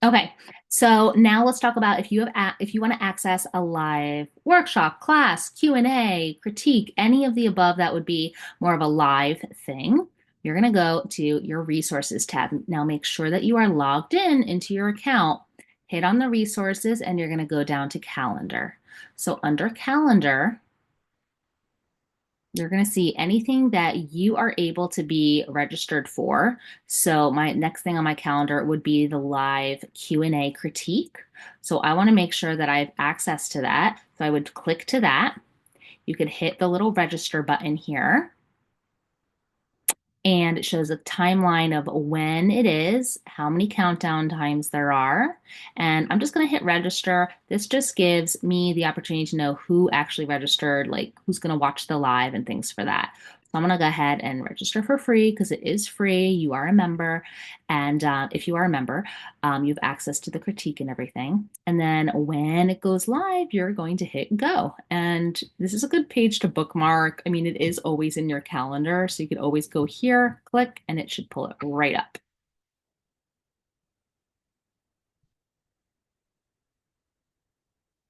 Okay, so now let's talk about if you want to access a live workshop, class, Q&A, critique, any of the above that would be more of a live thing. You're going to go to your resources tab. Now make sure that you are logged in into your account. Hit on the resources and you're going to go down to calendar. So under calendar, you're going to see anything that you are able to be registered for. So my next thing on my calendar would be the live Q&A critique. So I want to make sure that I have access to that. So I would click to that. You could hit the little register button here and it shows a timeline of when it is, how many countdown times there are. And I'm just going to hit register. This just gives me the opportunity to know who actually registered, like who's going to watch the live and things for that. So I'm going to go ahead and register for free because it is free. You are a member. And if you are a member, you have access to the critique and everything. And then when it goes live, you're going to hit go. And this is a good page to bookmark. I mean, it is always in your calendar, so you could always go here, click, and it should pull it right up.